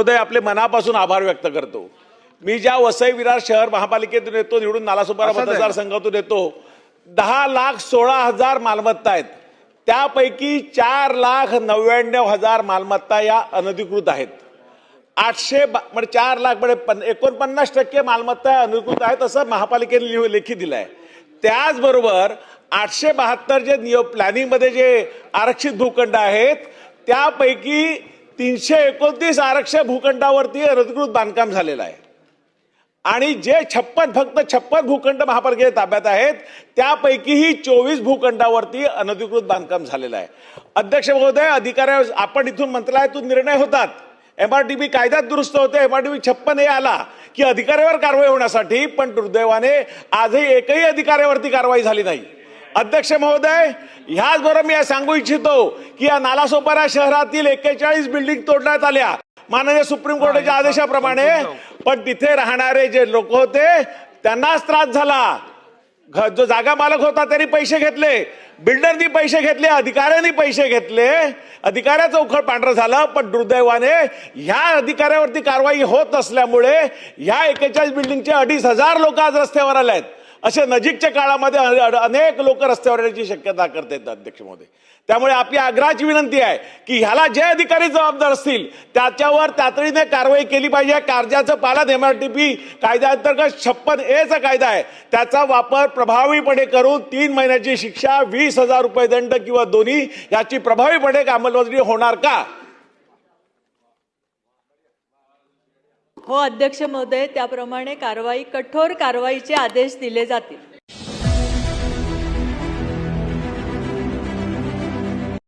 महोदय आपले मनापासून आभार व्यक्त करतो। मी ज्या वसई विरार शहर महापालिकेतून येतो, निवडून नालासोपारा मतदारसंघातून येतो, 10,16,000 मालमत्ता आहेत। त्यापैकी 4,99,000 मालमत्ता या अनधिकृत आहेत। 800 म्हणजे 4 लाख म्हणजे 49% मालमत्ता अनधिकृत आहेत असं महापालिकेने लेखी दिलं आहे। त्याचबरोबर 872 जे प्लॅनिंग मध्ये जे आरक्षित भूखंड आहेत त्यापैकी 329 आरक्षित भूखंडावरती अनधिकृत बांधकाम झालेलं आहे आणि जे फक्त 56 भूखंड महापालिकेच्या ताब्यात आहेत त्यापैकीही 24 भूखंडावरती अनधिकृत बांधकाम झालेलं आहे। अध्यक्ष महोदय, अधिकाऱ्या आपण इथून मंत्रालयातून निर्णय होतात, MRTP कायद्यात दुरुस्त होते, MRTP 56A आला की अधिकाऱ्यावर कारवाई होण्यासाठी, पण दुर्दैवाने आजही एकही अधिकाऱ्यावरती कारवाई झाली नाही। अध्यक्ष महोदय, ह्याचबरोबर मी सांगू इच्छितो की या नालासोपारा शहरातील 41 बिल्डिंग तोडण्यात आल्या माननीय सुप्रीम कोर्टाच्या आदेशाप्रमाणे, पण तिथे राहणारे जे लोक होते त्यांनाच त्रास झाला। जो जागा मालक होता त्यांनी पैसे घेतले, बिल्डरनी पैसे घेतले, अधिकाऱ्यांनी पैसे घेतले, अधिकाऱ्याचं उखड पांढरं झालं। पण दुर्दैवाने ह्या अधिकाऱ्यावरती कारवाई होत नसल्यामुळे ह्या 41 बिल्डिंगचे 2,500 लोक आज रस्त्यावर आले आहेत। असे नजीकच्या काळामध्ये अनेक लोक रस्त्यावर येण्याची शक्यता करतात अध्यक्ष महोदय। त्यामुळे आपली आग्रहाची विनंती आहे की ह्याला जे अधिकारी जबाबदार असतील त्याच्यावर तातडीने कारवाई केली पाहिजे। कायद्याचं पालन MRTP कायद्याअंतर्गत 56A चा कायदा आहे, त्याचा वापर प्रभावीपणे करून 3 महिन्याची शिक्षा, 20,000 रुपये दंड किंवा दोन्ही याची प्रभावीपणे अंमलबजावणी होणार का? हो अध्यक्ष महोदय, त्याप्रमाणे कठोर कारवाईचे आदेश दिले जातील।